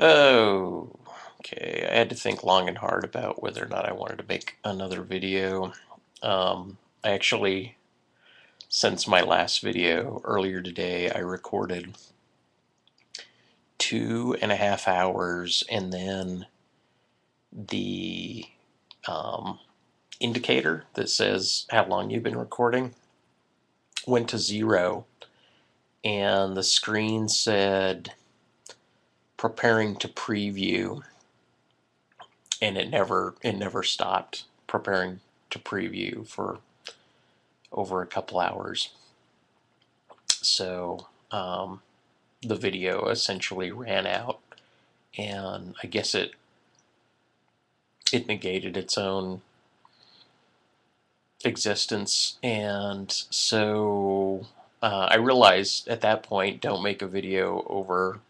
Oh, okay. I had to think long and hard about whether or not I wanted to make another video. I actually, since my last video earlier today, I recorded 2.5 hours, and then the um, indicator that says how long you've been recording went to 0, and the screen said preparing to preview, and it never stopped preparing to preview for over a couple hours. So the video essentially ran out, and I guess it negated its own existence. And so I realized at that point, don't make a video over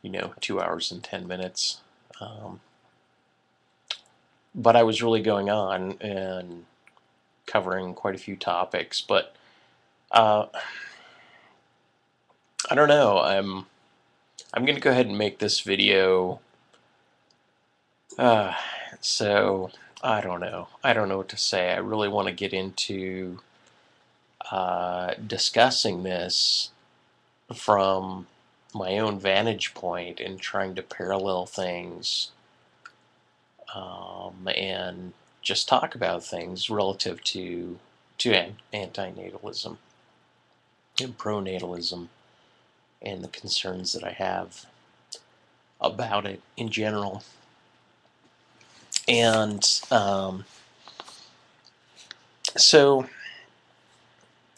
2 hours and 10 minutes. But I was really going on and covering quite a few topics. But uh, I don't know. I'm gonna go ahead and make this video. Uh, so I don't know. I don't know what to say. I really want to get into discussing this from my own vantage point and trying to parallel things, and just talk about things relative to antinatalism and pronatalism and the concerns that I have about it in general. And so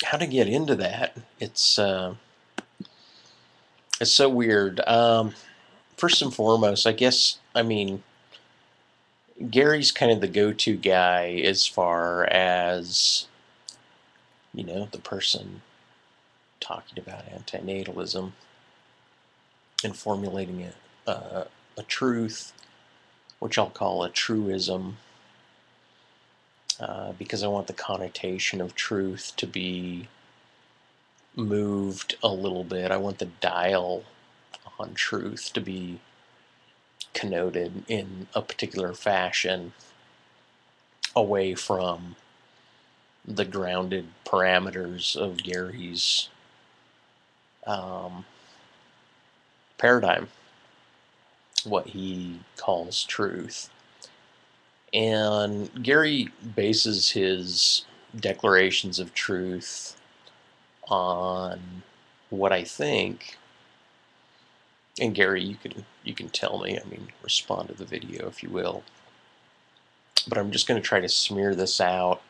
how to get into that? It's so weird. First and foremost, I guess, I mean, Gary's kind of the go-to guy as far as, the person talking about antinatalism and formulating a truth, which I'll call a truism, because I want the connotation of truth to be moved a little bit. I want the dial on truth to be connoted in a particular fashion away from the grounded parameters of Gary's paradigm, what he calls truth. And Gary bases his declarations of truth on what I think, and Gary, you can tell me, I mean, respond to the video if you will, but I'm just going to try to smear this out,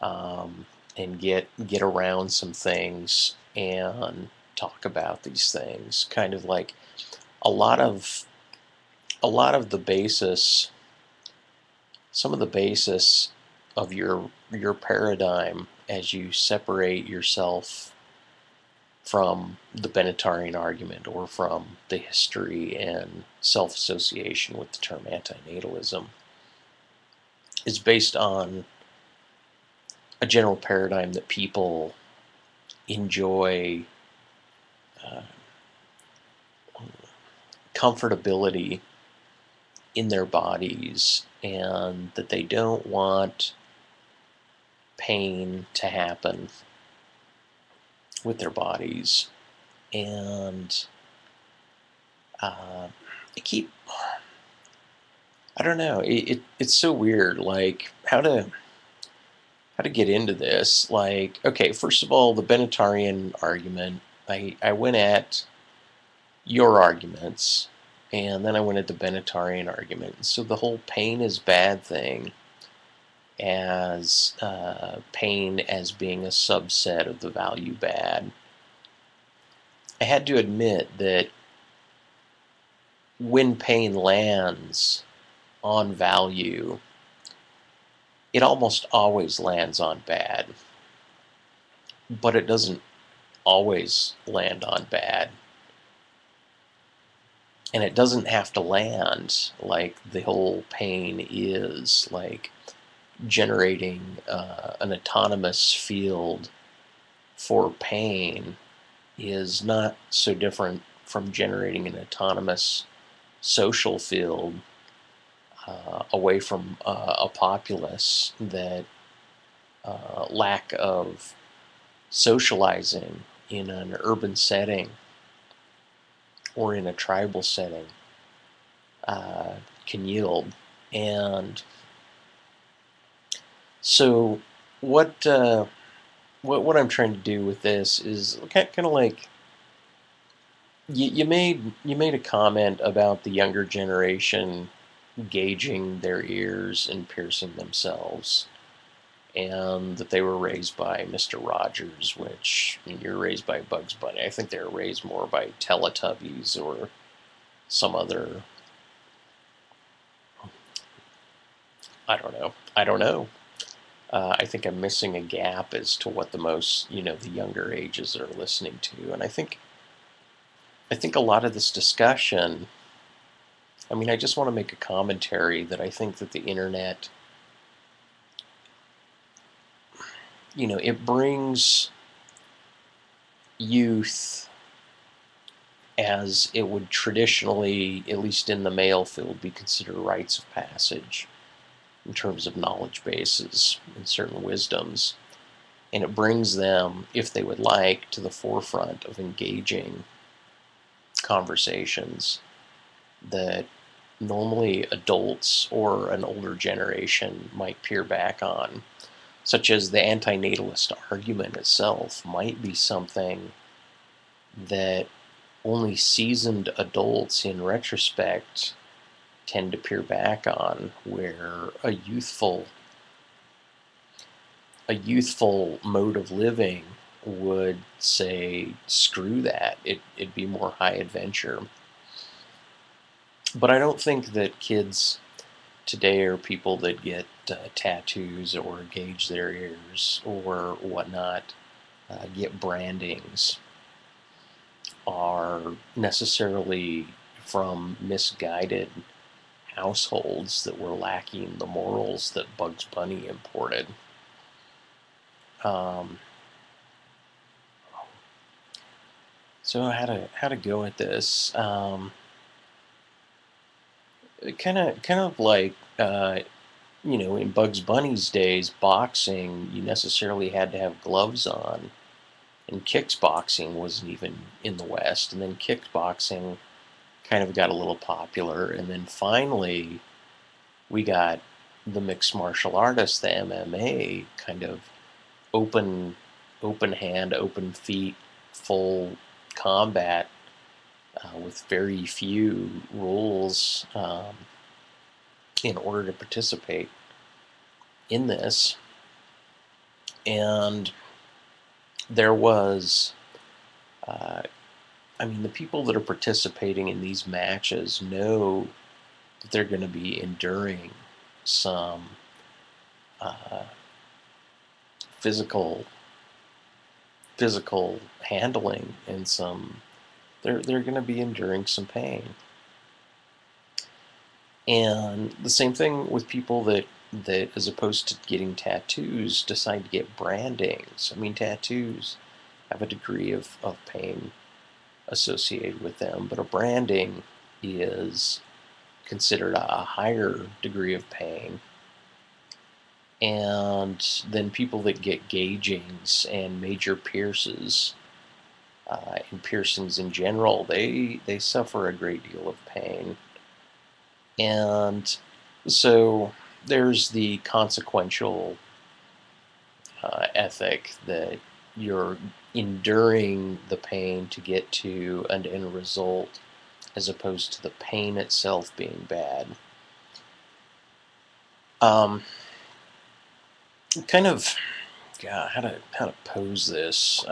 and get around some things and talk about these things, kind of like a lot of the basis, some of the basis of your paradigm as you separate yourself from the Benatarian argument or from the history and self-association with the term antinatalism is based on a general paradigm that people enjoy comfortability in their bodies, and that they don't want pain to happen with their bodies. And I don't know, it's so weird, like how to get into this. Like, okay, first of all, the Benatarian argument, I went at your arguments, and then I went at the Benatarian argument. So the whole pain is bad thing, as pain as being a subset of the value bad. I had to admit that when pain lands on value, it almost always lands on bad, but it doesn't always land on bad. And it doesn't have to land like the whole pain is, like generating an autonomous field for pain is not so different from generating an autonomous social field, away from a populace that lack of socializing in an urban setting or in a tribal setting can yield. And so what I'm trying to do with this is kind of like you made a comment about the younger generation gauging their ears and piercing themselves, and that they were raised by Mr. Rogers, which you're raised by Bugs Bunny. I think they were raised more by Teletubbies or some other. I don't know. I don't know. I think I'm missing a gap as to what the most, the younger ages are listening to, and I think a lot of this discussion. I mean, I just want to make a commentary that I think that the internet, it brings youth as it would traditionally, at least in the male field, be considered rites of passage in terms of knowledge bases and certain wisdoms. And it brings them, if they would like, to the forefront of engaging conversations that normally adults or an older generation might peer back on, such as the antinatalist argument itself might be something that only seasoned adults in retrospect tend to peer back on, where a youthful mode of living would say, screw that, it'd be more high adventure. But I don't think that kids today are people that get tattoos or gauge their ears or whatnot, get brandings, are necessarily from misguided households that were lacking the morals that Bugs Bunny imported. So how to go at this? Kind of like in Bugs Bunny's days, boxing, you necessarily had to have gloves on, and kickboxing wasn't even in the West, and then kickboxing kind of got a little popular, and then finally we got the mixed martial artists, the MMA, kind of open hand, open feet, full combat, with very few rules, in order to participate in this. And there was, the people that are participating in these matches know that they're going to be enduring some physical handling, and they're going to be enduring some pain. And the same thing with people that as opposed to getting tattoos, decide to get brandings. I mean, tattoos have a degree of pain associated with them, but a branding is considered a higher degree of pain. And then people that get gaugings and major pierces, and piercings in general, they suffer a great deal of pain. And so there's the consequential ethic that you're enduring the pain to get to an end result, as opposed to the pain itself being bad. Kind of, yeah, how to pose this.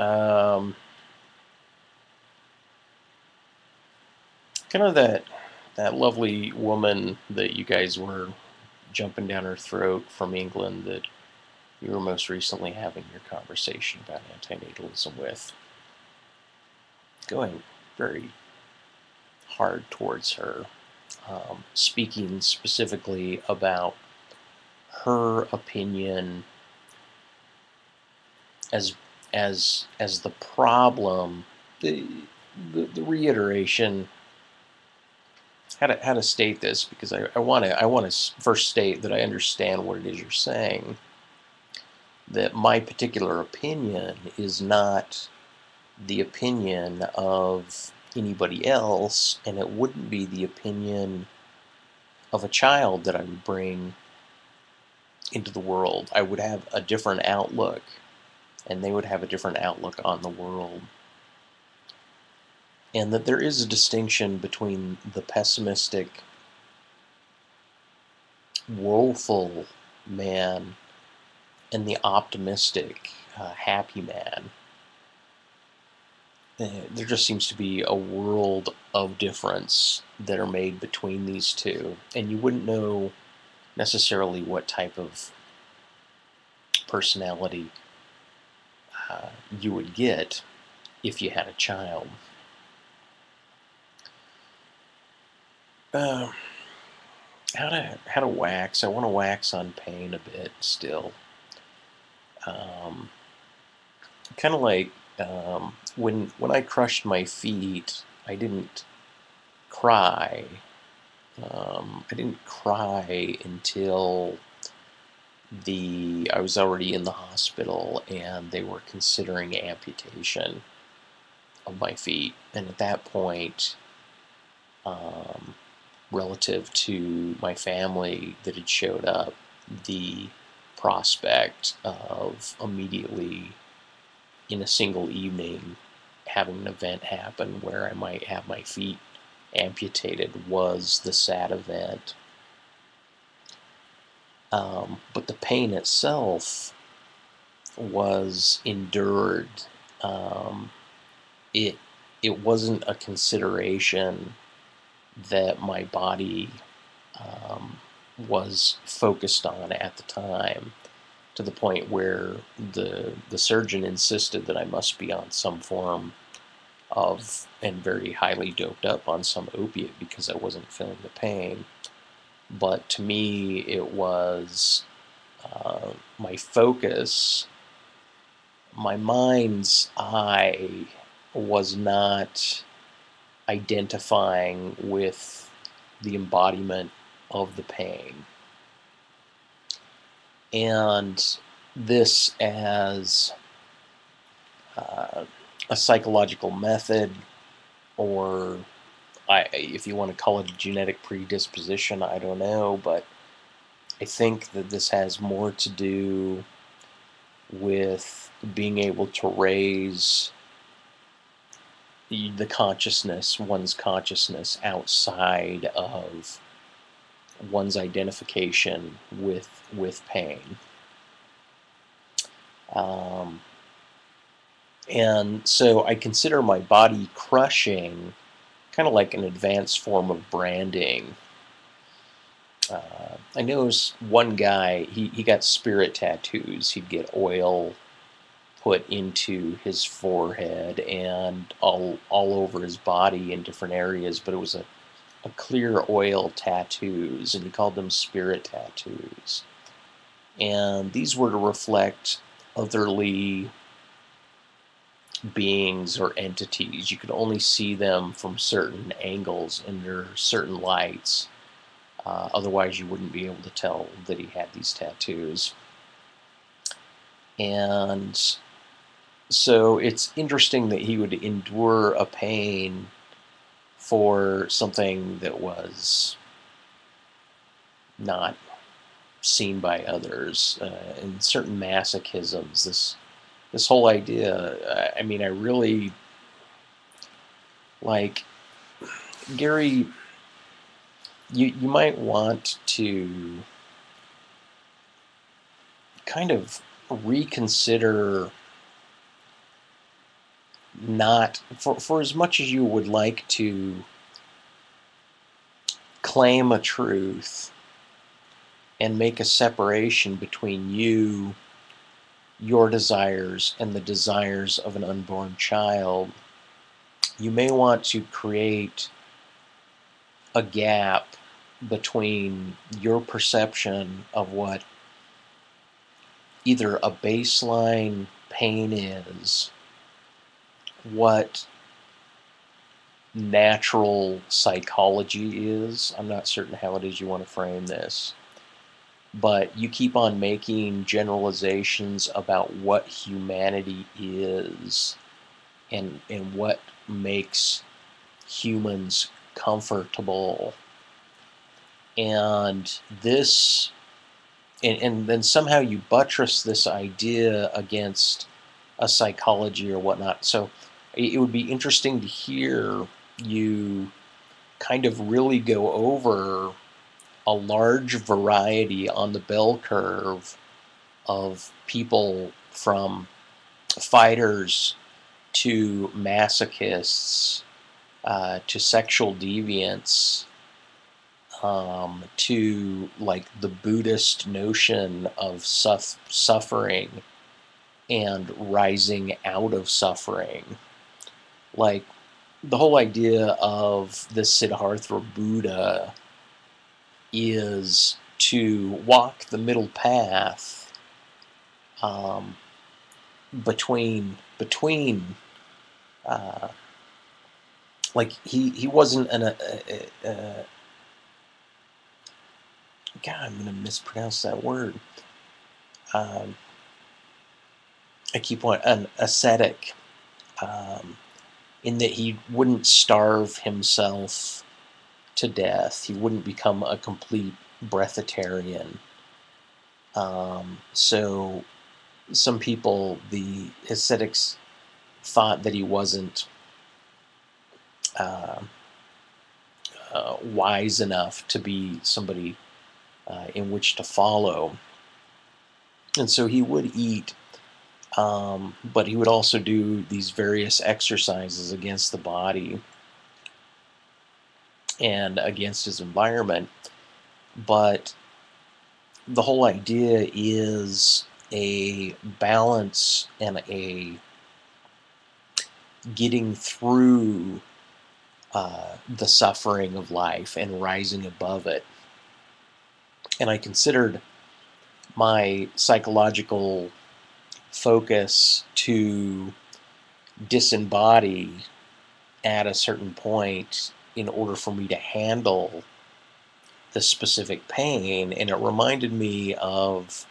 Kind of that lovely woman that you guys were jumping down her throat from England, that you were most recently having your conversation about antinatalism with, going very hard towards her, speaking specifically about her opinion as the problem, the reiteration how to state this, because I want to first state that I understand what it is you're saying. That my particular opinion is not the opinion of anybody else, and it wouldn't be the opinion of a child that I would bring into the world. I would have a different outlook, and they would have a different outlook on the world. And that there is a distinction between the pessimistic, woeful man and the optimistic, happy man. There just seems to be a world of difference that are made between these two, and you wouldn't know necessarily what type of personality you would get if you had a child. Uh, how to wax? I want to wax on pain a bit still. Kind of like when I crushed my feet, I didn't cry. I didn't cry until I was already in the hospital and they were considering amputation of my feet. And at that point, relative to my family that had showed up, the prospect of immediately in a single evening having an event happen where I might have my feet amputated was the sad event. But the pain itself was endured. It it wasn't a consideration that my body was focused on at the time, to the point where the surgeon insisted that I must be on some form of, and very highly doped up on some opiate, because I wasn't feeling the pain. But to me, it was my focus, my mind's eye was not identifying with the embodiment of the pain. And this as a psychological method, or if you want to call it a genetic predisposition, I don't know, but I think that this has more to do with being able to raise one's consciousness outside of one's identification with pain. And so I consider my body crushing kind of like an advanced form of branding. I noticed one guy, he got spirit tattoos. He'd get oil put into his forehead and all over his body in different areas, but it was a clear oil tattoos, and he called them spirit tattoos. And these were to reflect otherly beings or entities. You could only see them from certain angles under certain lights. Otherwise, you wouldn't be able to tell that he had these tattoos. And so it's interesting that he would endure a pain for something that was not seen by others. And certain masochisms, this whole idea, I mean, I really like, Gary, you might want to kind of reconsider, not for as much as you would like to claim a truth and make a separation between you, your desires, and the desires of an unborn child. You may want to create a gap between your perception of what either a baseline pain is, what natural psychology is. I'm not certain how it is you want to frame this, but you keep on making generalizations about what humanity is and what makes humans comfortable. And this, and then somehow you buttress this idea against a psychology or whatnot. So it would be interesting to hear you kind of really go over a large variety on the bell curve of people, from fighters to masochists, to sexual deviants, to like the Buddhist notion of suffering and rising out of suffering. Like the whole idea of the Siddhartha Buddha is to walk the middle path, um, between uh, like he wasn't God, I'm gonna mispronounce that word. Um, I keep on an ascetic, um, in that he wouldn't starve himself to death. He wouldn't become a complete breatharian. So some people, the ascetics, thought that he wasn't uh, wise enough to be somebody in which to follow. And so he would eat, but he would also do these various exercises against the body and against his environment. But the whole idea is a balance and a getting through the suffering of life and rising above it. And I considered my psychological focus to disembody at a certain point in order for me to handle the specific pain. And it reminded me of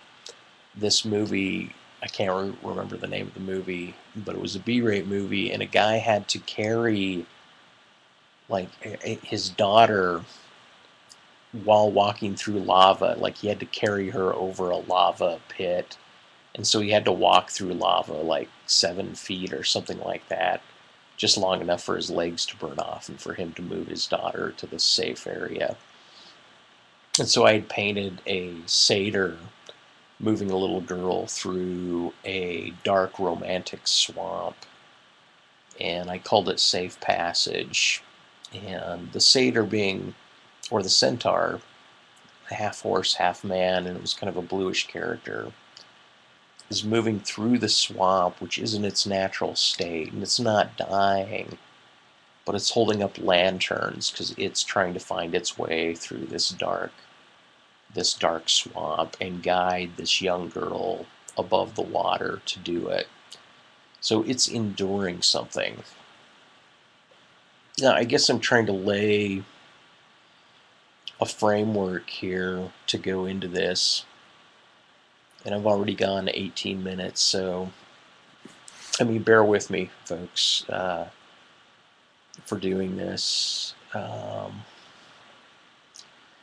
this movie. I can't remember the name of the movie, but it was a B-rate movie, and a guy had to carry like his daughter while walking through lava. Like he had to carry her over a lava pit, and so he had to walk through lava like 7 feet or something like that, just long enough for his legs to burn off and for him to move his daughter to the safe area. And so I had painted a satyr moving a little girl through a dark romantic swamp, and I called it Safe Passage. And the satyr being, or the centaur, half horse, half man, and it was kind of a bluish character, is moving through the swamp, which isn't its natural state, and it's not dying, but it's holding up lanterns because it's trying to find its way through this dark swamp and guide this young girl above the water to do it. So it's enduring something. Now, I guess I'm trying to lay a framework here to go into this, and I've already gone 18 minutes, so I mean, bear with me, folks, for doing this.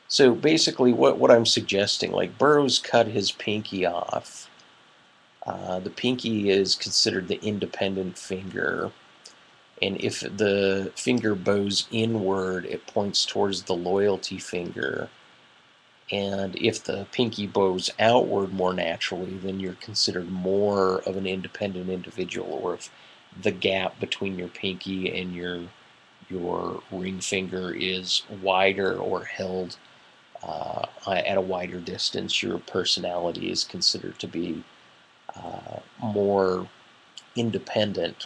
So basically what I'm suggesting, like Burroughs cut his pinky off. The pinky is considered the independent finger, and if the finger bows inward, it points towards the loyalty finger. And if the pinky bows outward more naturally, then you're considered more of an independent individual. Or if the gap between your pinky and your ring finger is wider or held at a wider distance, your personality is considered to be more independent,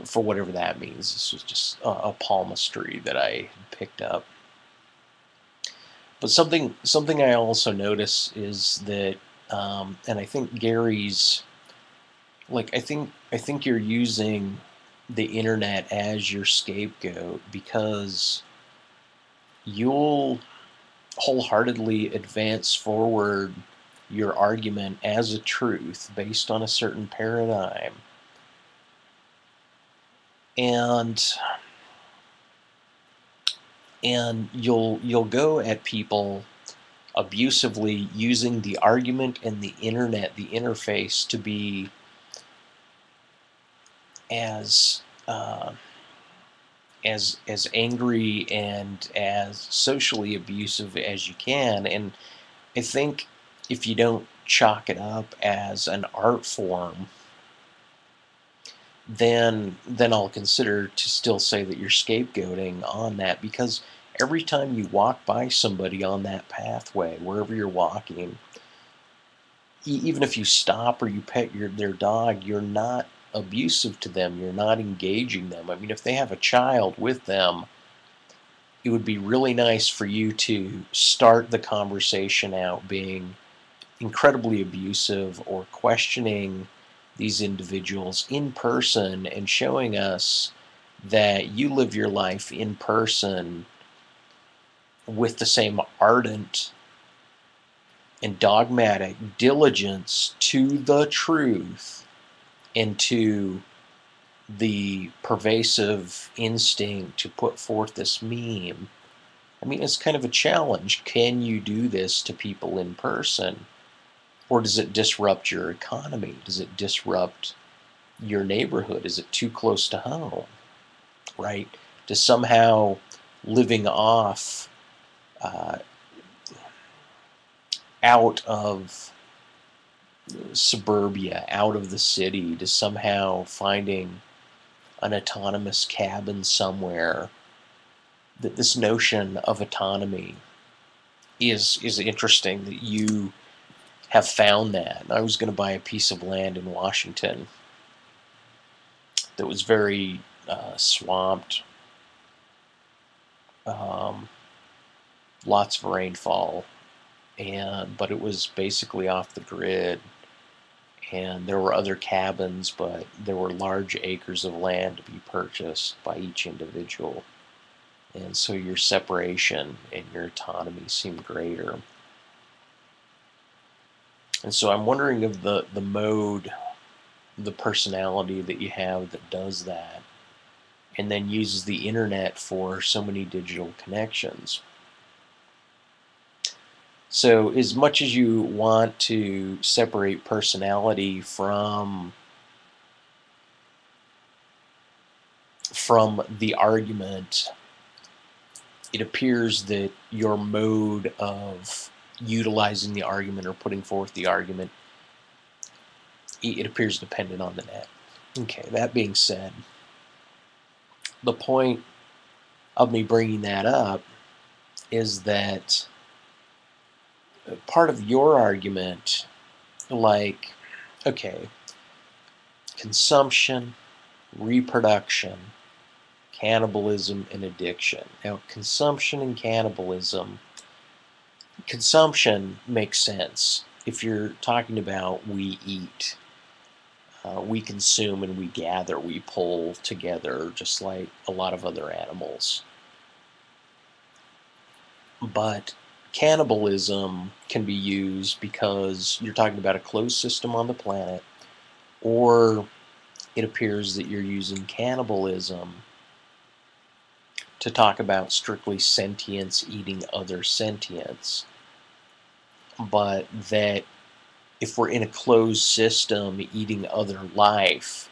for whatever that means. This was just a palmistry that I picked up. But something I also notice is that, and I think Gary's, like, I think you're using the internet as your scapegoat, because you'll wholeheartedly advance forward your argument as a truth based on a certain paradigm, and you'll go at people abusively, using the argument and the internet, the interface, to be as as angry and as socially abusive as you can. And I think if you don't chalk it up as an art form, then I'll consider to still say that you're scapegoating on that, because every time you walk by somebody on that pathway, wherever you're walking, even if you stop or you pet their dog, you're not abusive to them. You're not engaging them. I mean, if they have a child with them, it would be really nice for you to start the conversation out being incredibly abusive or questioning these individuals in person and showing us that you live your life in person with the same ardent and dogmatic diligence to the truth and to the pervasive instinct to put forth this meme. I mean, it's kind of a challenge. Can you do this to people in person? Or does it disrupt your economy? Does it disrupt your neighborhood? Is it too close to home? Right? Does somehow living off uh, out of suburbia, out of the city, does somehow finding an autonomous cabin somewhere, that this notion of autonomy is interesting, that you have found that. I was going to buy a piece of land in Washington that was very swamped, um, lots of rainfall, but it was basically off the grid, and there were other cabins, but there were large acres of land to be purchased by each individual, and so your separation and your autonomy seemed greater. And so I'm wondering of the mode, the personality that you have that does that, and then uses the internet for so many digital connections. So as much as you want to separate personality from the argument, it appears that your mode of utilizing the argument or putting forth the argument, it appears dependent on the net. Okay, that being said, the point of me bringing that up is that part of your argument, like, okay, consumption, reproduction, cannibalism, and addiction. Now, consumption and cannibalism, consumption makes sense. If you're talking about we eat, we consume and we gather, we pull together just like a lot of other animals. But cannibalism can be used because you're talking about a closed system on the planet, or it appears that you're using cannibalism to talk about strictly sentience eating other sentience, but that if we're in a closed system eating other life,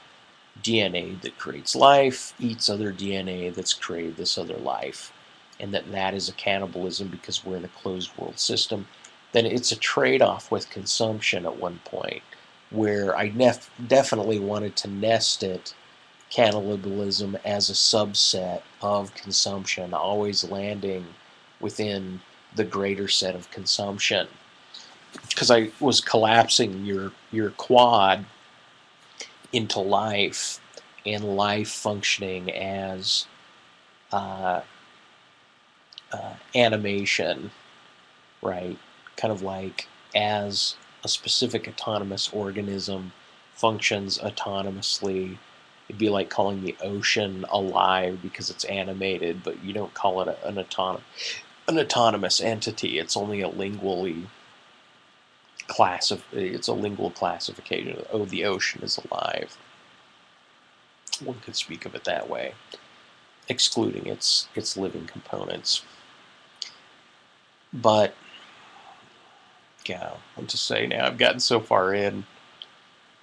DNA that creates life eats other DNA that's created this other life, and that is a cannibalism because we're in a closed world system, then it's a trade-off with consumption at one point, where I definitely wanted to nest it, cannibalism, as a subset of consumption, always landing within the greater set of consumption. Because I was collapsing your quad into life, and life functioning as uh, animation, right? Kind of like as a specific autonomous organism functions autonomously It'd be like calling the ocean alive because it's animated, but you don't call it an autonomous entity. It's only a lingually it's a lingual classification. Oh, the ocean is alive. One could speak of it that way, excluding its living components. But yeah, what to say now? I've gotten so far in,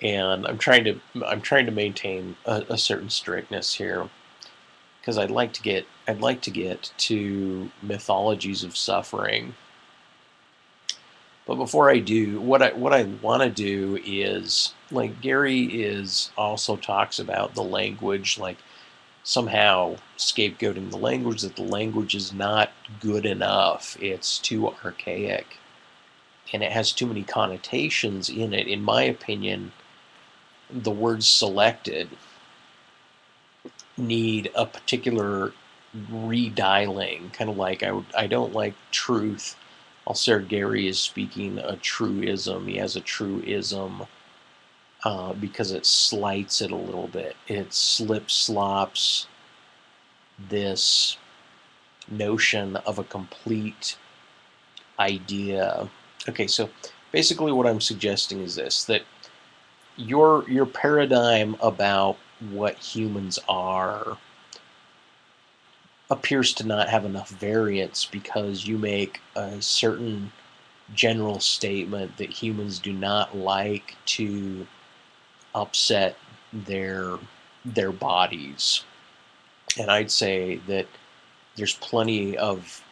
and I'm trying to maintain a certain strictness here, because I'd like to get to mythologies of suffering. But before I do, what I want to do is, like, Gary is also talks about the language, like somehow scapegoating the language, that the language is not good enough. It's too archaic, and it has too many connotations in it. In my opinion, the words selected need a particular redialing, kind of like I don't like truth. Also, Gary is speaking a truism. He has a truism because it slights it a little bit. It slops this notion of a complete idea. Okay, so basically what I'm suggesting is this, that your paradigm about what humans are appears to not have enough variance, because you make a certain general statement that humans do not like to upset their bodies. And I'd say that there's plenty of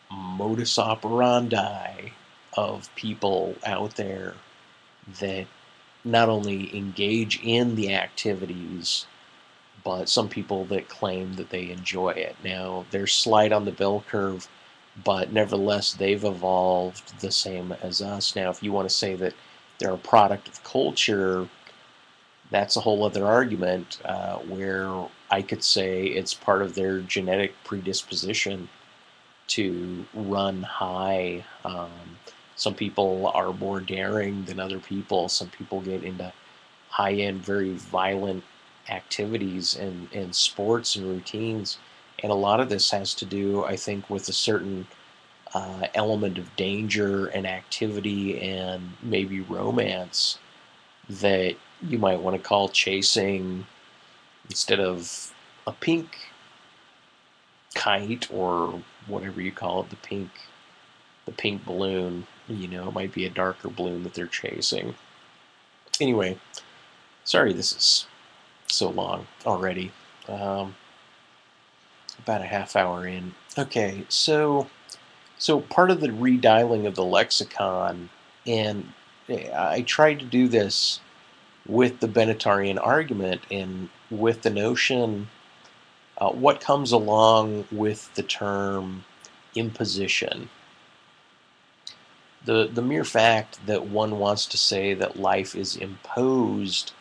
modus operandi of people out there that not only engage in the activities, but some people that claim that they enjoy it. Now, they're slight on the bell curve, but nevertheless, they've evolved the same as us. Now, if you want to say that they're a product of culture, that's a whole other argument, where I could say it's part of their genetic predisposition to run high. Some people are more daring than other people. Some people get into high-end, very violent activities and sports and routines. And a lot of this has to do, I think, with a certain element of danger and activity and maybe romance that you might want to call chasing, instead of a pink kite or whatever you call it, the pink balloon. You know, it might be a darker balloon that they're chasing. Anyway, sorry this is so long already. About a half hour in. Okay, so part of the redialing of the lexicon, and I tried to do this with the Benatarian argument and with the notion, what comes along with the term imposition. The mere fact that one wants to say that life is imposed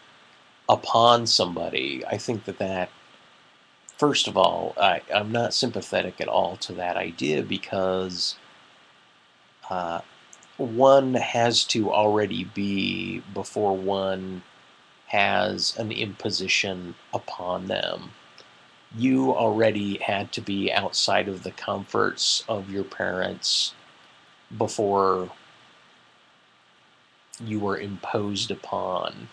upon somebody, I think that first of all, I'm not sympathetic at all to that idea, because one has to already be before one has an imposition upon them. You already had to be outside of the comforts of your parents before you were imposed upon.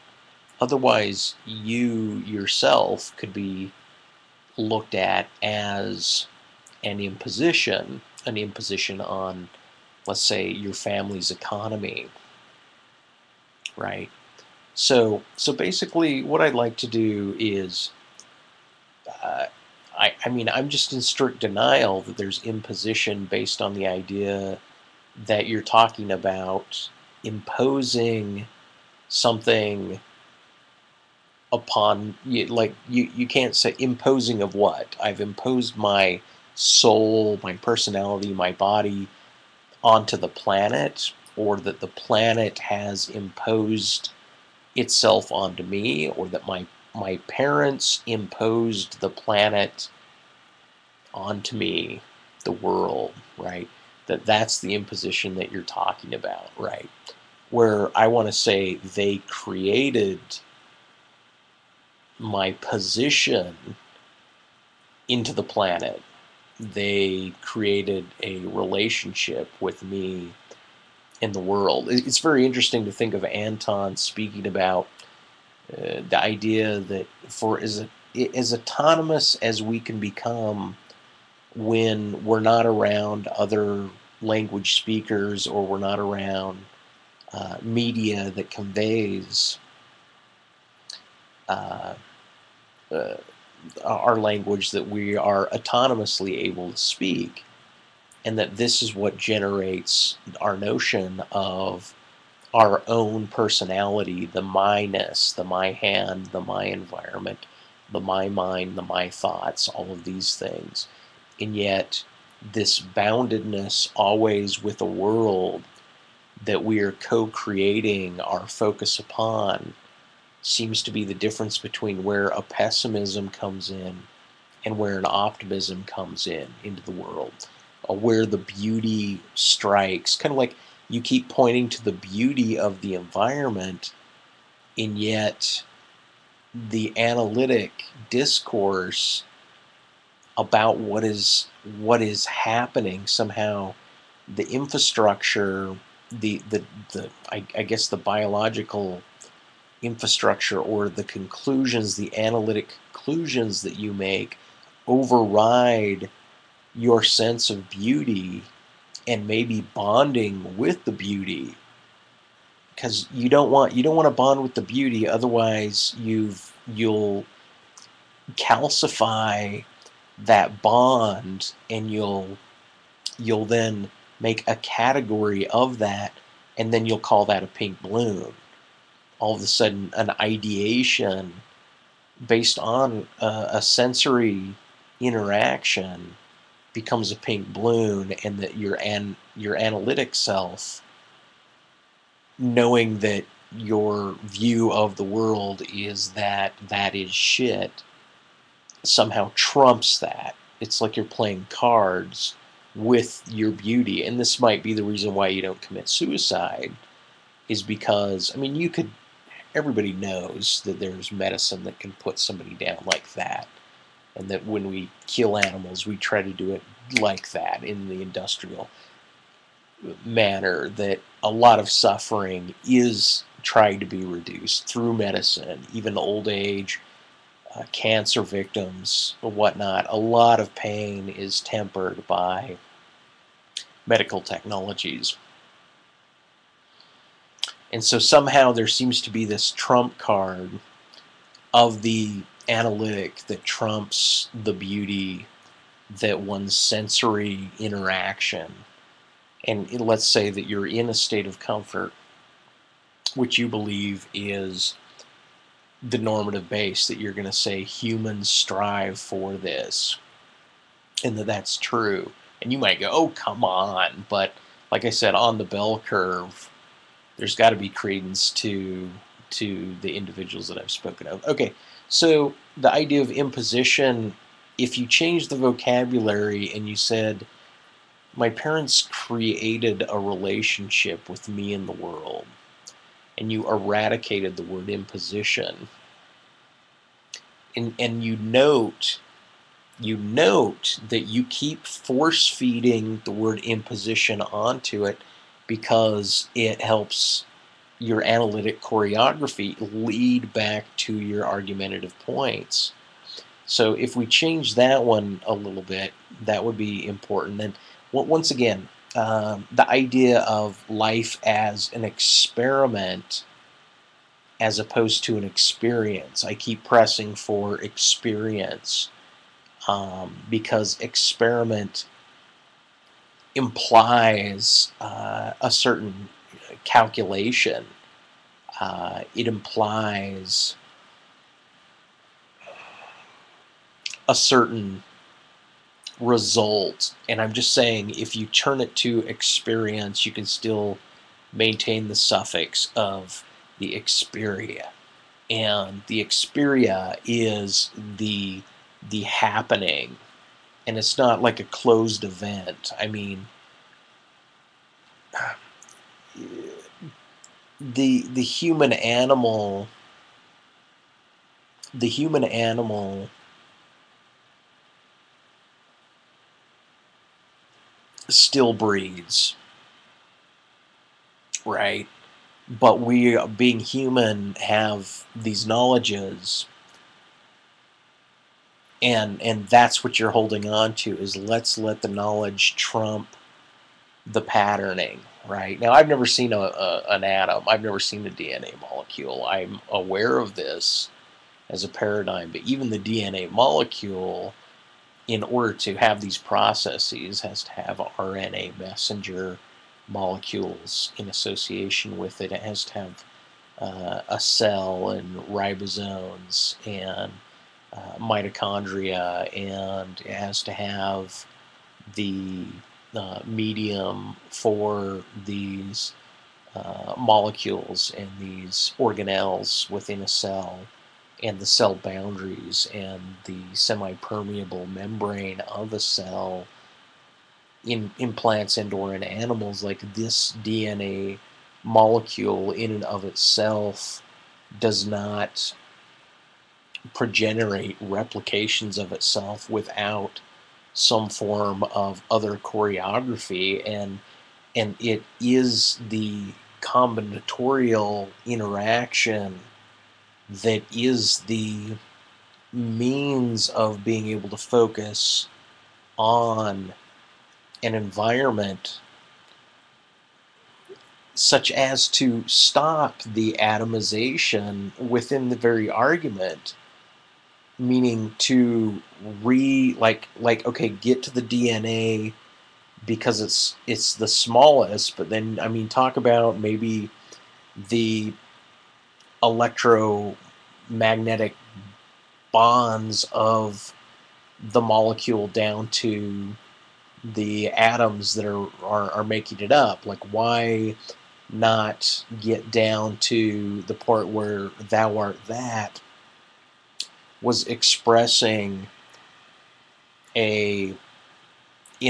Otherwise, you yourself could be looked at as an imposition on, let's say, your family's economy, right? So basically, what I'd like to do is, I mean, I'm just in strict denial that there's imposition based on the idea that you're talking about imposing something upon you. Like, you can't say imposing of what. I've imposed my soul, my personality, my body onto the planet, or that the planet has imposed itself onto me, or that my parents imposed the planet onto me, the world, right? That's the imposition that you're talking about, right? Where I want to say they created my position into the planet. They created a relationship with me in the world. It's very interesting to think of Anton speaking about the idea that for as autonomous as we can become when we're not around other language speakers, or we're not around media that conveys uh, uh, our language, that we are autonomously able to speak, and that this is what generates our notion of our own personality, the my-ness, the my hand, the my environment, the my mind, the my thoughts, all of these things. And yet, this boundedness always with a world that we are co-creating our focus upon seems to be the difference between where a pessimism comes in and where an optimism comes in into the world, where the beauty strikes. Kind of like you keep pointing to the beauty of the environment, and yet the analytic discourse about what is happening, somehow the infrastructure, I guess the biological infrastructure, or the conclusions, the analytic conclusions that you make, override your sense of beauty and maybe bonding with the beauty, because you don't want to bond with the beauty, otherwise you'll calcify that bond, and you'll then make a category of that, and then you'll call that a pink balloon. All of a sudden, an ideation based on a sensory interaction becomes a pink balloon, and that your analytic self, knowing that your view of the world is that is shit, somehow trumps that. It's like you're playing cards with your beauty. And this might be the reason why you don't commit suicide, is because, I mean, everybody knows that there's medicine that can put somebody down like that, and that when we kill animals, we try to do it like that, in the industrial manner, that a lot of suffering is tried to be reduced through medicine, even old age, cancer victims, or whatnot. A lot of pain is tempered by medical technologies. And so somehow there seems to be this trump card of the analytic that trumps the beauty that one's sensory interaction. And let's say that you're in a state of comfort, which you believe is the normative base, that you're going to say humans strive for this, and that's true. And you might go, oh, come on. But like I said, on the bell curve, there's got to be credence to the individuals that I've spoken of. Okay, so the idea of imposition, if you change the vocabulary and you said, my parents created a relationship with me in the world, and you eradicated the word imposition, and you note that you keep force feeding the word imposition onto it, because it helps your analytic choreography lead back to your argumentative points. So if we change that one a little bit, that would be important. And once again, the idea of life as an experiment as opposed to an experience. I keep pressing for experience, because experiment implies a certain calculation. It implies a certain result. And I'm just saying, if you turn it to experience, you can still maintain the suffix of the experia. And the experia is the happening. And it's not like a closed event. I mean, the human animal the human animal still breeds, right? But we, being human, have these knowledges, and that's what you're holding on to, is let's let the knowledge trump the patterning, right? Now, I've never seen an atom. I've never seen a DNA molecule. I'm aware of this as a paradigm, but even the DNA molecule, in order to have these processes, has to have RNA messenger molecules in association with it. It has to have a cell and ribosomes and mitochondria, and it has to have the medium for these molecules and these organelles within a cell, and the cell boundaries and the semi-permeable membrane of a cell in plants and or in animals. Like, this DNA molecule in and of itself does not progenerate replications of itself without some form of other choreography, and it is the combinatorial interaction that is the means of being able to focus on an environment such as to stop the atomization within the very argument, meaning to okay, get to the DNA because it's the smallest, but then, I mean, talk about maybe the electromagnetic bonds of the molecule down to the atoms that are making it up. Like, why not get down to the part where thou art that was expressing in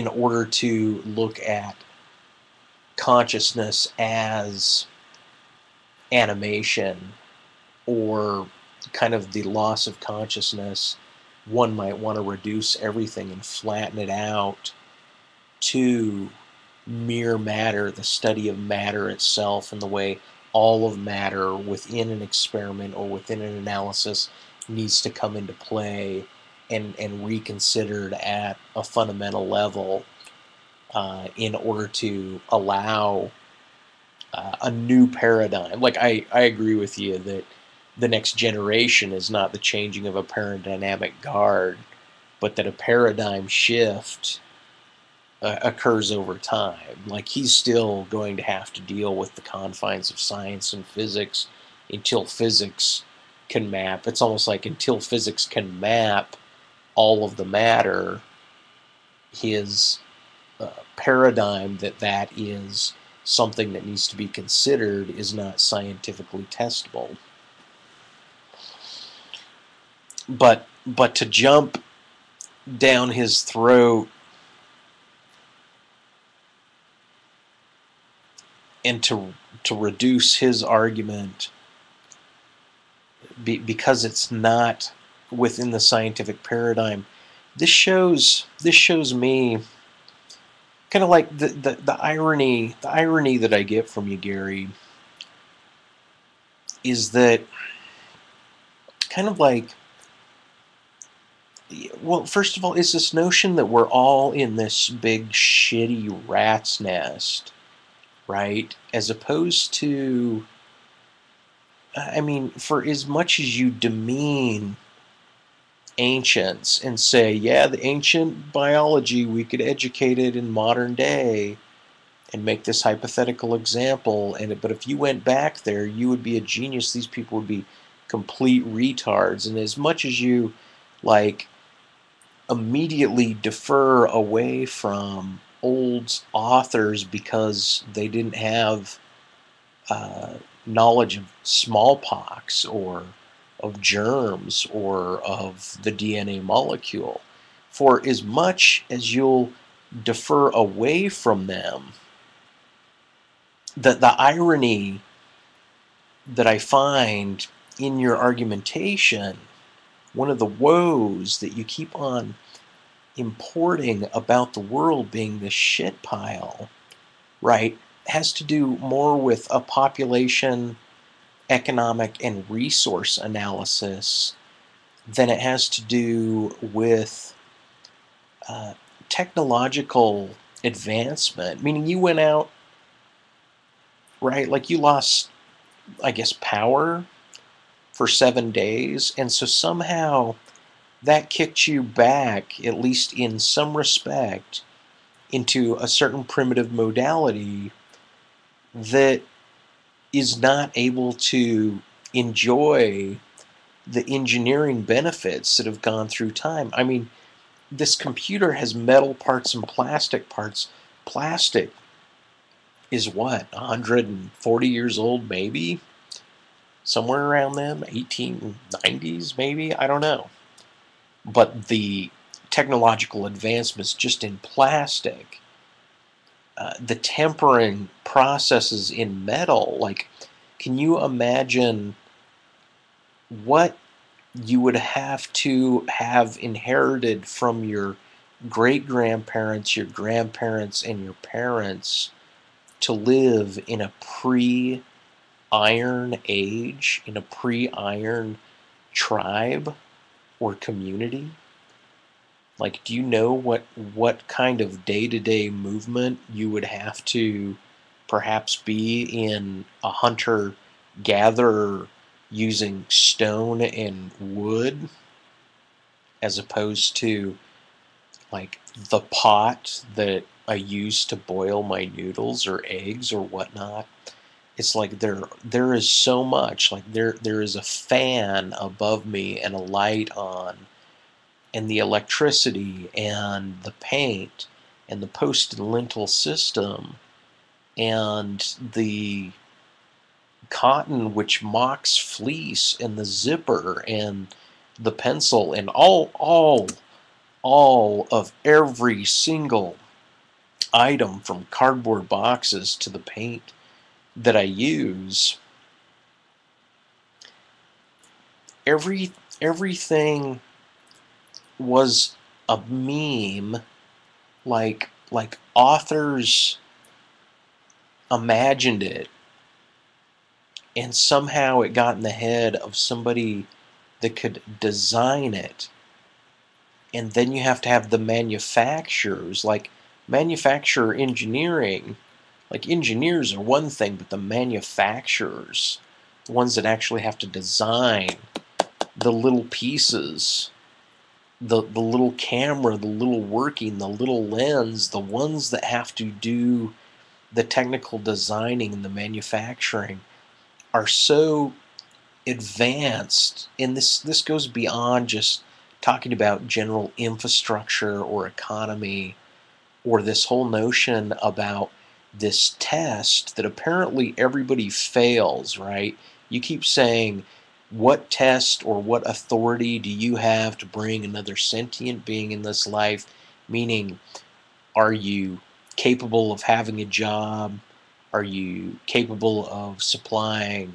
order to look at consciousness as animation, or kind of the loss of consciousness, one might want to reduce everything and flatten it out to mere matter, the study of matter itself, and the way all of matter within an experiment or within an analysis needs to come into play and reconsidered at a fundamental level in order to allow a new paradigm. Like, I agree with you that the next generation is not the changing of a paradigmatic guard, but that a paradigm shift occurs over time. Like, he's still going to have to deal with the confines of science and physics until physics can map. It's almost like until physics can map all of the matter, his paradigm that is something that needs to be considered is not scientifically testable. But to jump down his throat and to reduce his argument because it's not within the scientific paradigm, this shows me kind of like the irony that I get from you, Gary, is that kind of like, well, first of all, is this notion that we're all in this big shitty rat's nest, right? As opposed to, I mean, for as much as you demean ancients and say, yeah, the ancient biology, we could educate it in modern day and make this hypothetical example, but if you went back there, you would be a genius. These people would be complete retards. And as much as you, like, immediately defer away from old authors because they didn't have knowledge of smallpox or of germs or of the DNA molecule, for as much as you'll defer away from them, the irony that I find in your argumentation one of the woes that you keep on importing about the world being this shit pile, right, has to do more with a population, economic, and resource analysis than it has to do with uh, technological advancement. Meaning you went out, right, like you lost, I guess, power for 7 days, and so somehow that kicked you back, at least in some respect, into a certain primitive modality that is not able to enjoy the engineering benefits that have gone through time. I mean, this computer has metal parts and plastic parts. Plastic is what, 140 years old, maybe? Somewhere around then, 1890s, maybe? I don't know. But the technological advancements just in plastic, the tempering processes in metal, like, can you imagine what you would have to have inherited from your great-grandparents, your grandparents, and your parents to live in a pre-iron age, in a pre-iron tribe or community? Like, do you know what kind of day-to-day movement you would have to perhaps be in a hunter-gatherer using stone and wood as opposed to like the pot that I use to boil my noodles or eggs or whatnot? It's like there is so much, like there is a fan above me and a light on, and the electricity and the paint and the post and lintel system and the cotton which mocks fleece and the zipper and the pencil and all of every single item from cardboard boxes to the paint that I use. Everything was a meme, like authors imagined it, and somehow it got in the head of somebody that could design it. And then you have to have the manufacturers, like manufacturer engineering. Like engineers are one thing, but the manufacturers, the ones that actually have to design the little pieces, the little camera, the little working, the little lens, the ones that have to do the technical designing and the manufacturing are so advanced. And this goes beyond just talking about general infrastructure or economy, or this whole notion about this test that apparently everybody fails, right? You keep saying, what test or what authority do you have to bring another sentient being in this life? Meaning, are you capable of having a job? Are you capable of supplying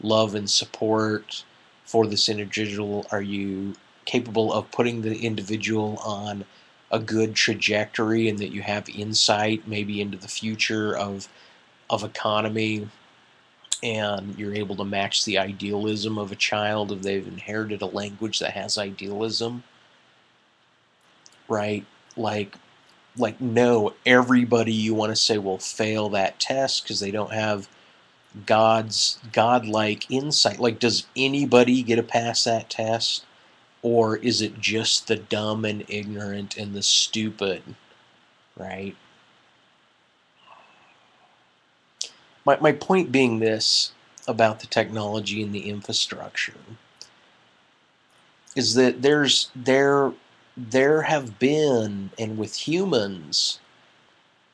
love and support for this individual? Are you capable of putting the individual on a good trajectory, and that you have insight maybe into the future of economy, and you're able to match the idealism of a child if they've inherited a language that has idealism, right? Like no, everybody you want to say will fail that test because they don't have godlike insight. Like, does anybody get to pass that test, or is it just the dumb and ignorant and the stupid, right? My point being this about the technology and the infrastructure is that there have been, and with humans,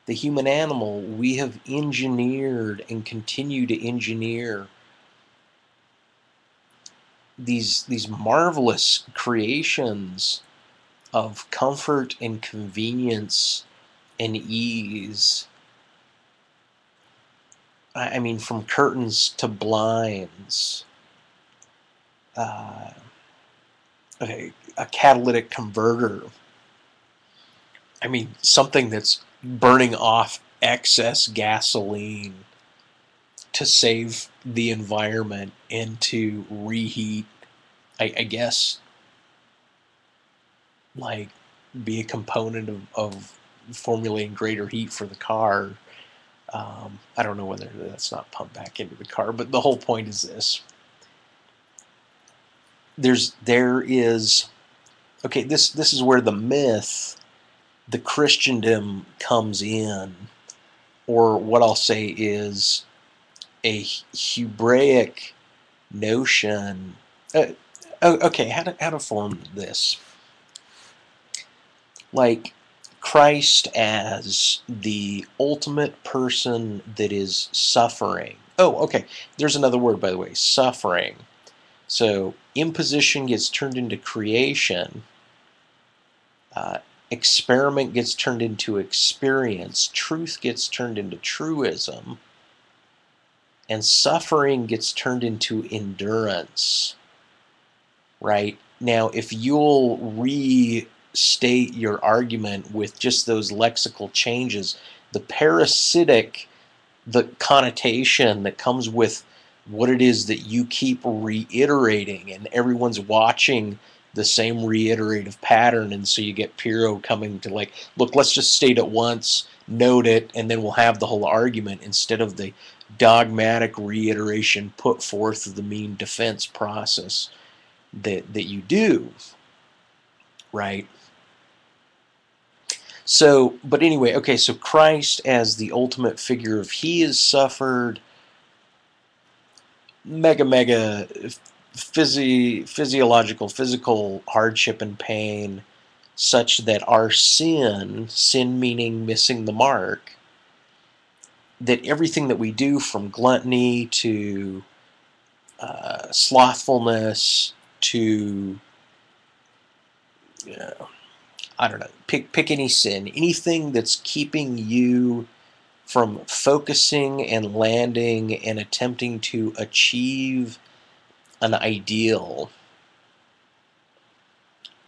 the human animal, we have engineered and continue to engineer these marvelous creations of comfort and convenience and ease. I mean, from curtains to blinds, uh, a catalytic converter. I mean, something that's burning off excess gasoline to save the environment and to reheat, I guess, like be a component of formulating greater heat for the car. I don't know whether that's not pumped back into the car, but the whole point is this. There is, okay, this is where the myth, the Christendom comes in, or what I'll say is a Hebraic notion. Okay, how to form this? Like Christ as the ultimate person that is suffering. Oh, okay. There's another word, by the way, suffering. So imposition gets turned into creation. Experiment gets turned into experience. Truth gets turned into truism. And suffering gets turned into endurance. Right? Now, if you'll restate your argument with just those lexical changes, the parasitic, the connotation that comes with what it is that you keep reiterating, and everyone's watching the same reiterative pattern, and so you get Piro coming to like, look, let's just state it once, note it, and then we'll have the whole argument, instead of the dogmatic reiteration put forth of the mean defense process that you do, right? So, but anyway, okay, so Christ as the ultimate figure of he has suffered mega physiological, physical hardship and pain, such that our sin meaning missing the mark, that everything that we do from gluttony to slothfulness to, I don't know, pick any sin, anything that's keeping you from focusing and landing and attempting to achieve an ideal.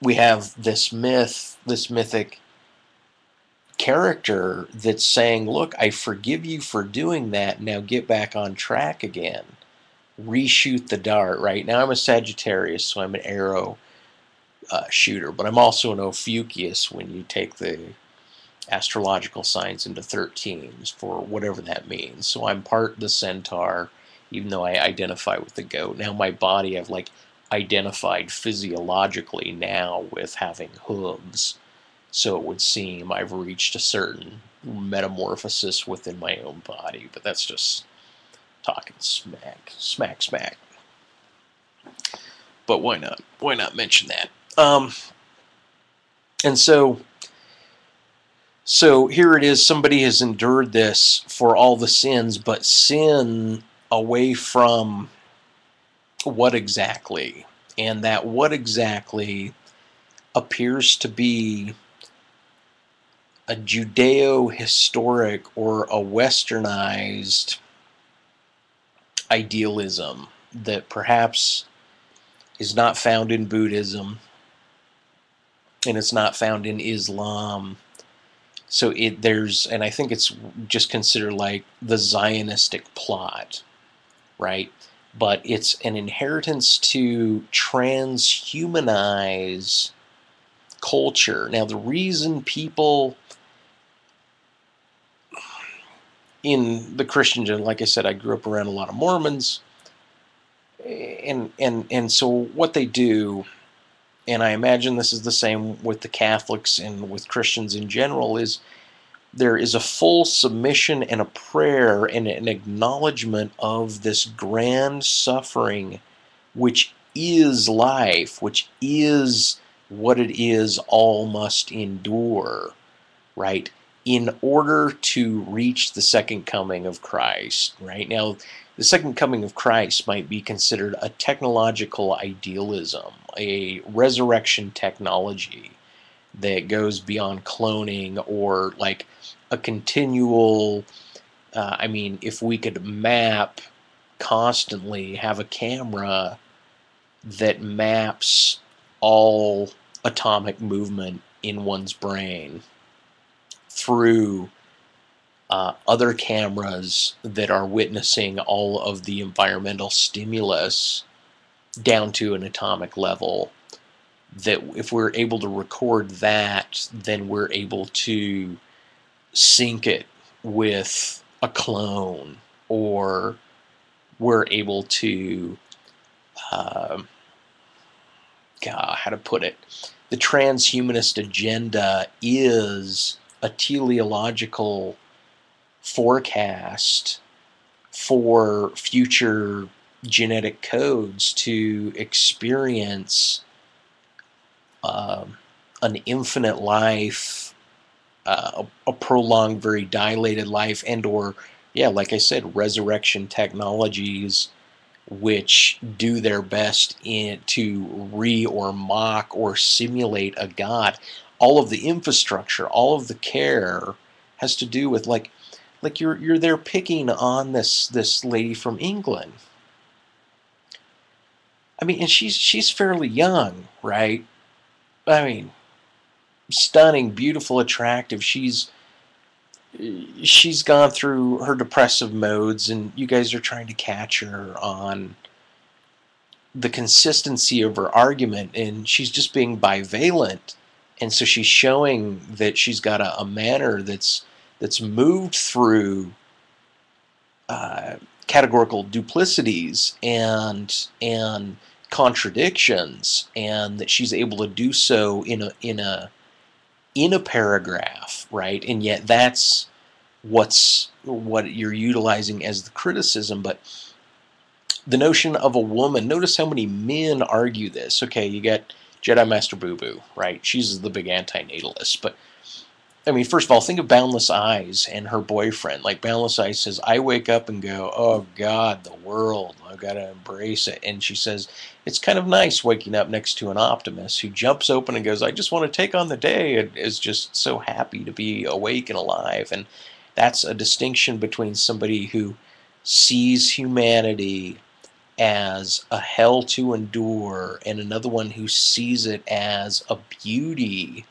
We have this myth, this mythic character that's saying, look, I forgive you for doing that, now get back on track again. Reshoot the dart, right? Now I'm a Sagittarius, so I'm an arrow shooter, but I'm also an Ophiuchus when you take the astrological signs into 13s for whatever that means. So I'm part the centaur, even though I identify with the goat. Now my body I've like identified physiologically now with having hooves. So it would seem I've reached a certain metamorphosis within my own body, but that's just talking smack. But why not? Why not mention that? And so here it is, somebody has endured this for all the sins, but sin away from what exactly? And that what exactly appears to be a Judeo-historic or a westernized idealism that perhaps is not found in Buddhism, and it's not found in Islam. So there's, and I think it's just considered like the Zionistic plot, right? But it's an inheritance to transhumanize culture. Now, the reason people in the Christian, like I said, I grew up around a lot of Mormons, and so what they do, and I imagine this is the same with the Catholics and with Christians in general, is there is a full submission and a prayer and an acknowledgement of this grand suffering, which is life, which is what it is, all must endure, right? In order to reach the second coming of Christ, right? Now, the second coming of Christ might be considered a technological idealism, a resurrection technology that goes beyond cloning, or like a continual, I mean, if we could map constantly, have a camera that maps all atomic movement in one's brain through other cameras that are witnessing all of the environmental stimulus down to an atomic level, that if we're able to record that, then we're able to sync it with a clone, or we're able to, how to put it, the transhumanist agenda is a teleological forecast for future genetic codes to experience an infinite life, a prolonged, very dilated life, and or, yeah, like I said, resurrection technologies which do their best to or mock or simulate a god. All of the infrastructure, all of the care has to do with like you're there picking on this lady from England. I mean, and she's fairly young, right? I mean, stunning, beautiful, attractive. She's gone through her depressive modes, and you guys are trying to catch her on the consistency of her argument, and she's just being bivalent. And so she's showing that she's got a manner that's moved through categorical duplicities and contradictions, and that she's able to do so in a paragraph, right? And yet that's what you're utilizing as the criticism. But the notion of a woman, notice how many men argue this. Okay, you got Jedi Master Boo Boo, right? She's the big anti-natalist. But I mean, first of all, think of Boundless Eyes and her boyfriend. Like, Boundless Eyes says, I wake up and go, oh God, the world, I've got to embrace it. And she says, it's kind of nice waking up next to an optimist who jumps open and goes, I just want to take on the day, and is just so happy to be awake and alive. And that's a distinction between somebody who sees humanity as a hell to endure and another one who sees it as a beauty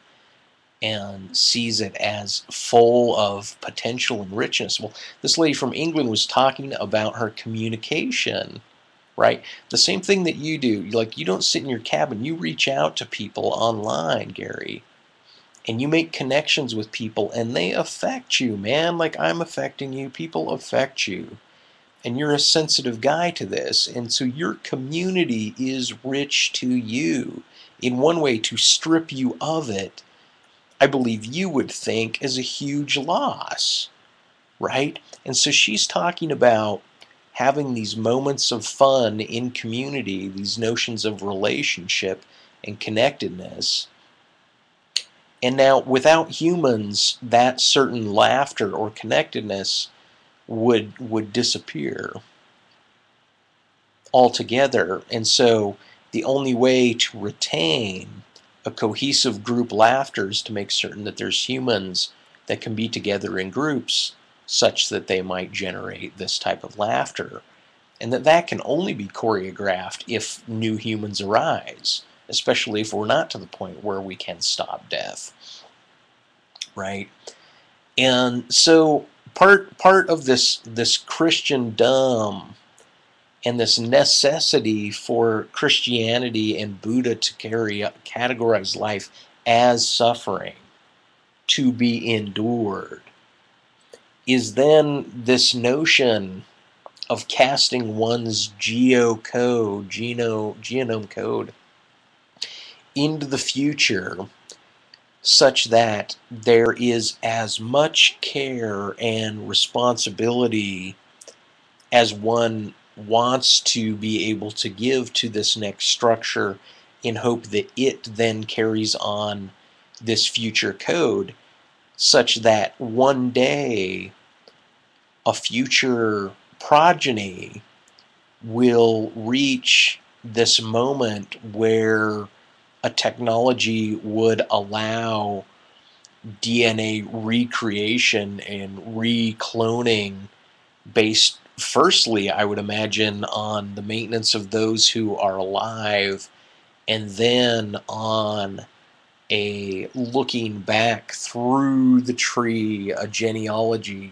and sees it as full of potential and richness. Well, this lady from England was talking about her communication, right? The same thing that you do. Like, you don't sit in your cabin. You reach out to people online, Gary, and you make connections with people, and they affect you, man. Like, I'm affecting you. People affect you. And you're a sensitive guy to this. And so your community is rich to you. In one way, to strip you of it, I believe you would think, is a huge loss, right? And so she's talking about having these moments of fun in community, these notions of relationship and connectedness. And now, without humans, that certain laughter or connectedness would disappear altogether. And so the only way to retain a cohesive group laughter is to make certain that there's humans that can be together in groups such that they might generate this type of laughter, and that can only be choreographed if new humans arise, especially if we're not to the point where we can stop death, right? And so part of this Christendom and this necessity for Christianity and Buddha to categorize life as suffering to be endured is then this notion of casting one's genome code into the future, such that there is as much care and responsibility as one wants to be able to give to this next structure, in hope that it then carries on this future code, such that one day a future progeny will reach this moment where a technology would allow DNA recreation and recloning based, firstly, I would imagine, on the maintenance of those who are alive, and then on a looking back through the tree, a genealogy,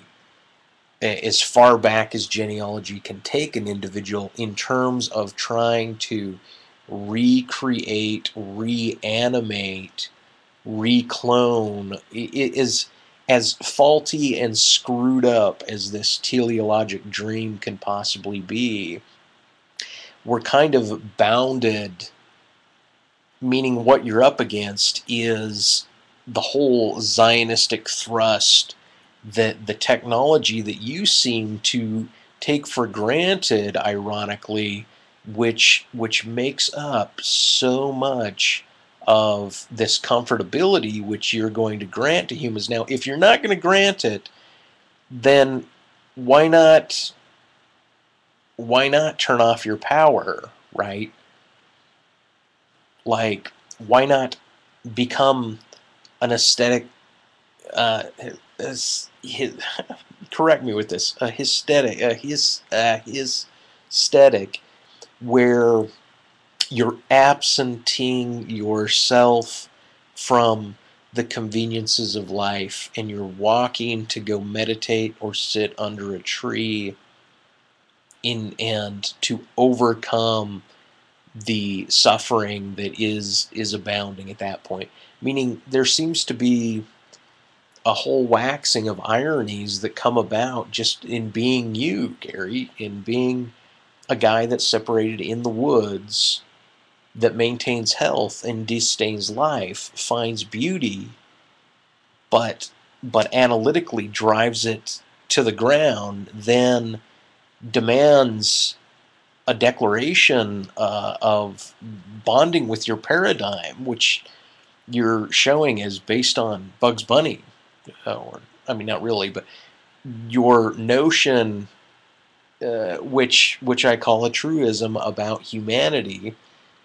as far back as genealogy can take an individual in terms of trying to recreate, reanimate, reclone. It is as faulty and screwed up as this teleologic dream can possibly be. We're kind of bounded, meaning what you're up against is the whole Zionistic thrust, that the technology that you seem to take for granted, ironically, which makes up so much of this comfortability which you're going to grant to humans. Now, if you're not going to grant it, then why not turn off your power, right? Like, why not become an aesthetic, uh, correct me with this, a aesthetic, his aesthetic, where you're absenting yourself from the conveniences of life, and you're walking to go meditate or sit under a tree and to overcome the suffering that is abounding at that point. Meaning there seems to be a whole waxing of ironies that come about just in being you, Gary, in being a guy that's separated in the woods, that maintains health and disdains life, finds beauty, but analytically drives it to the ground, then demands a declaration of bonding with your paradigm, which you're showing is based on Bugs Bunny, or I mean, not really, but your notion, which I call a truism about humanity,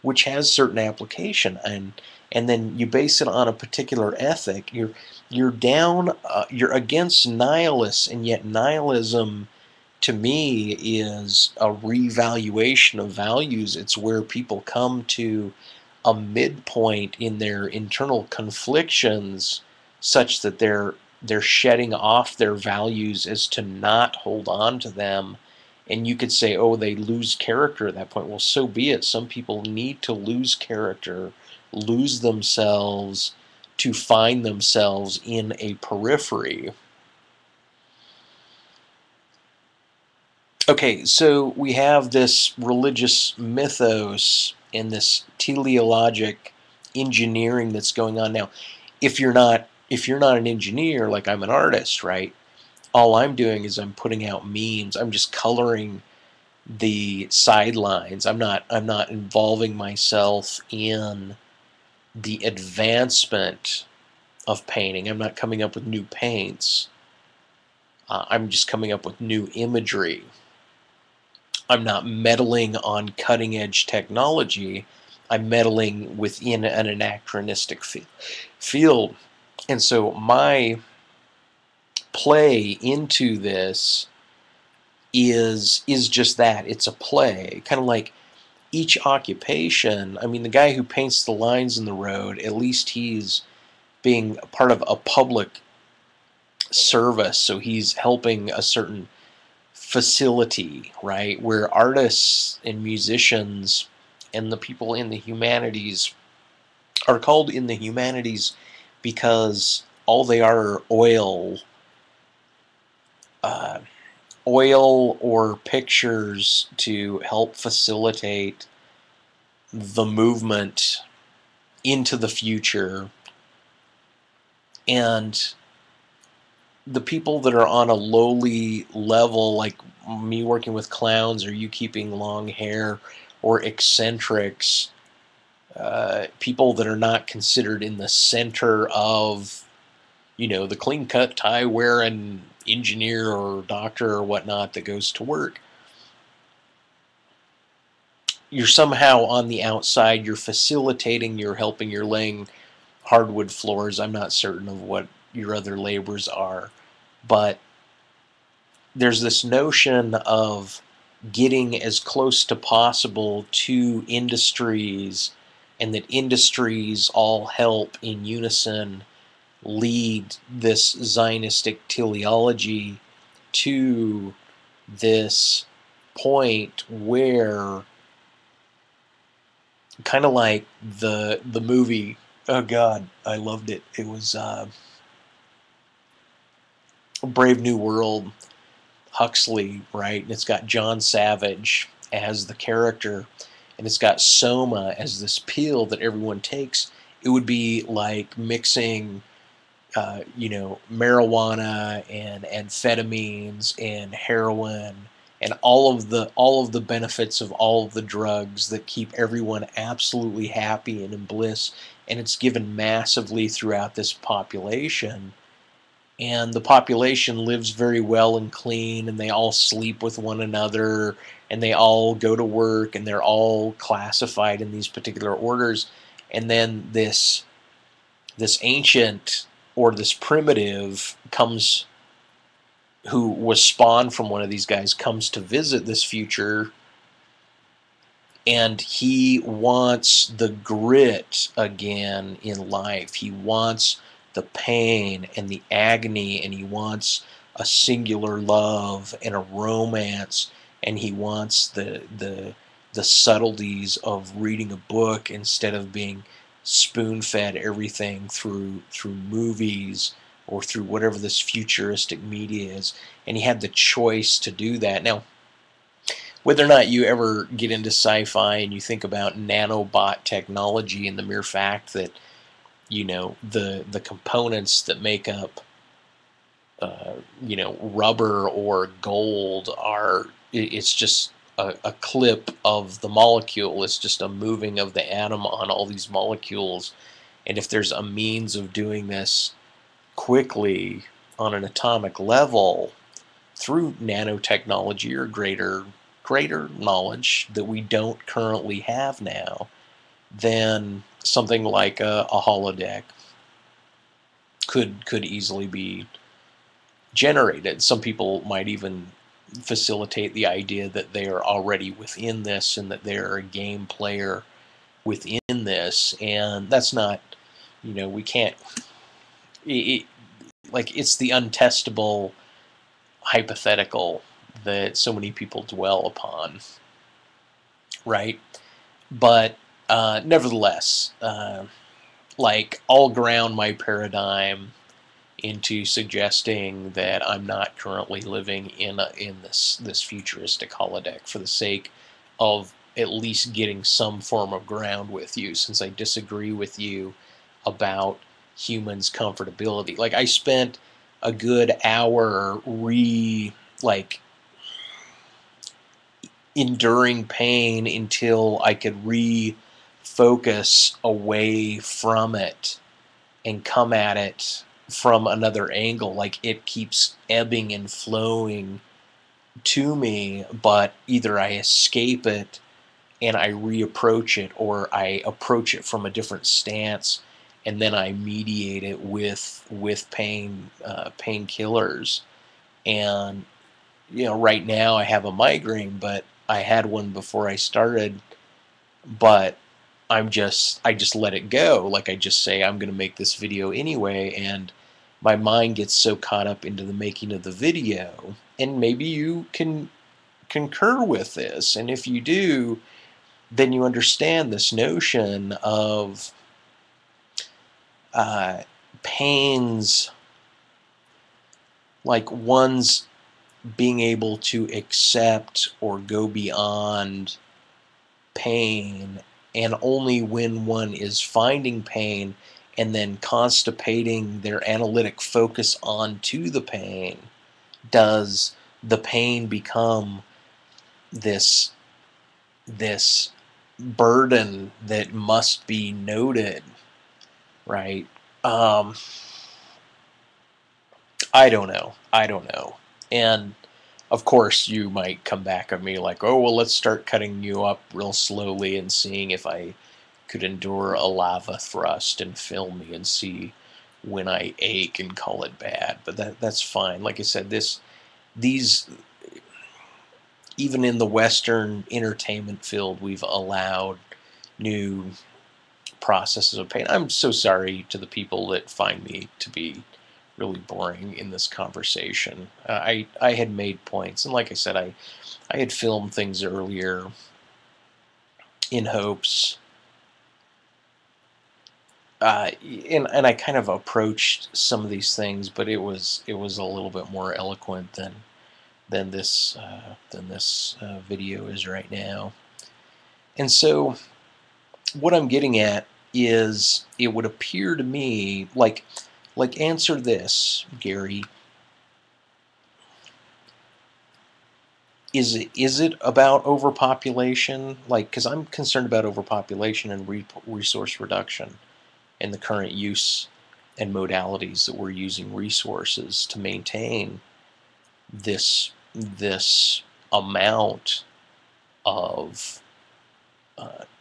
which has certain application, and then you base it on a particular ethic. You're down, you're against nihilists, and yet nihilism, to me, is a revaluation of values. It's where people come to a midpoint in their internal conflictions, such that they're shedding off their values as to not hold on to them. And you could say, oh, they lose character at that point. Well, so be it. Some people need to lose character, lose themselves, to find themselves in a periphery. Okay, so we have this religious mythos and this teleologic engineering that's going on now. If you're not an engineer, like I'm an artist, right? All I'm doing is I'm putting out memes. I'm just coloring the sidelines. I'm not involving myself in the advancement of painting. I'm not coming up with new paints. I'm just coming up with new imagery. I'm not meddling on cutting edge technology. I'm meddling within an anachronistic field. And so my play into this is just that. It's a play, kind of like each occupation. I mean, the guy who paints the lines in the road, at least he's being part of a public service, so he's helping a certain facility, right? Where artists and musicians and the people in the humanities are called in the humanities because all they are uh, oil or pictures to help facilitate the movement into the future. And the people that are on a lowly level, like me working with clowns, or you keeping long hair, or eccentrics, people that are not considered in the center of, the clean-cut, tie-wearing engineer or doctor or whatnot that goes to work. You're somehow on the outside, you're facilitating, you're helping, you're laying hardwood floors. I'm not certain of what your other labors are, but there's this notion of getting as close to possible to industries and that industries all help in unison lead this Zionistic teleology to this point where, kind of like the movie, oh God, I loved it. It was Brave New World, Huxley, right? And it's got John Savage as the character, and it's got Soma as this pill that everyone takes. It would be like mixing marijuana and amphetamines and heroin and all of the benefits of all of the drugs that keep everyone absolutely happy and in bliss, and it's given massively throughout this population, and the population lives very well and clean, and they all sleep with one another, and they all go to work, and they're all classified in these particular orders. And then this ancient, or this primitive, comes, who was spawned from one of these guys, comes to visit this future, and he wants the grit again in life. He wants the pain and the agony, and he wants a singular love and a romance, and he wants the subtleties of reading a book instead of being spoon-fed everything through movies or through whatever this futuristic media is. And he had the choice to do that. Now, whether or not you ever get into sci-fi and you think about nanobot technology, and the mere fact that the components that make up rubber or gold are, it's just a clip of the molecule. It's just a moving of the atom on all these molecules. And if there's a means of doing this quickly on an atomic level through nanotechnology or greater knowledge that we don't currently have now, then something like a holodeck could easily be generated. Some people might even facilitate the idea that they are already within this, and that they're a game player within this. And that's not, we can't, like, it's the untestable hypothetical that so many people dwell upon, right? But nevertheless, like, I'll ground my paradigm into suggesting that I'm not currently living in this futuristic holodeck, for the sake of at least getting some form of ground with you, since I disagree with you about humans' comfortability. Like, I spent a good hour like enduring pain until I could refocus away from it and come at it from another angle. Like, it keeps ebbing and flowing to me, but either I escape it and I reapproach it, or I approach it from a different stance, and then I mediate it with painkillers. And right now I have a migraine, but I had one before I started. But I just let it go. Like, I just say, I'm going to make this video anyway, and my mind gets so caught up into the making of the video. And maybe you can concur with this, and if you do, then you understand this notion of pains, like one's being able to accept or go beyond pain, and only when one is finding pain and then constipating their analytic focus onto the pain, does the pain become this burden that must be noted, right? I don't know. And of course, you might come back at me like, oh, well, let's start cutting you up real slowly and seeing if I could endure a lava thrust and film me and see when I ache and call it bad. But that's fine. Like I said, these, even in the Western entertainment field, we've allowed new processes of pain. I'm so sorry to the people that find me to be really boring in this conversation. I had made points, and like I said, I had filmed things earlier in hopes, and I kind of approached some of these things, but it was a little bit more eloquent than this video is right now. And so what I'm getting at is, it would appear to me like answer this, Gary. Is it about overpopulation? Like, because I'm concerned about overpopulation and resource reduction and the current use and modalities that we're using resources to maintain this amount of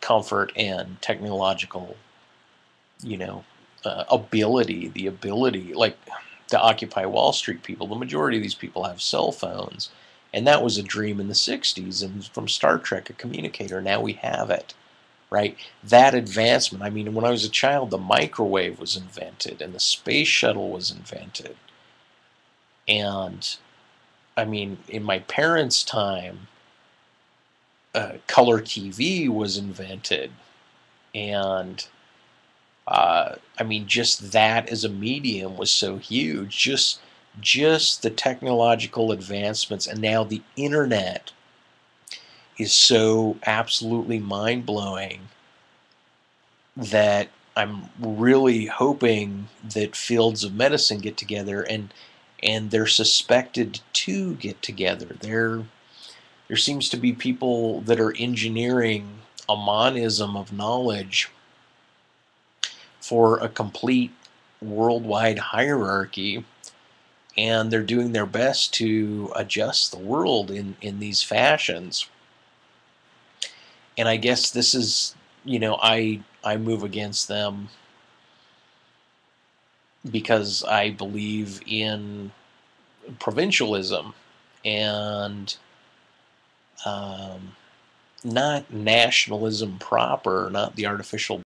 comfort and technological, ability, the ability, like the Occupy Wall Street people. The majority of these people have cell phones, and that was a dream in the 60s, and from Star Trek, a communicator. Now we have it, right? That advancement. I mean, when I was a child, the microwave was invented, and the space shuttle was invented. And I mean, in my parents' time, color TV was invented, and I mean, just that as a medium was so huge. Just the technological advancements, and now the internet is so absolutely mind-blowing that I'm really hoping that fields of medicine get together, and they're suspected to get together. There seems to be people that are engineering a monism of knowledge for a complete worldwide hierarchy, and they're doing their best to adjust the world in these fashions. And I guess this is, I move against them because I believe in provincialism and not nationalism proper, not the artificial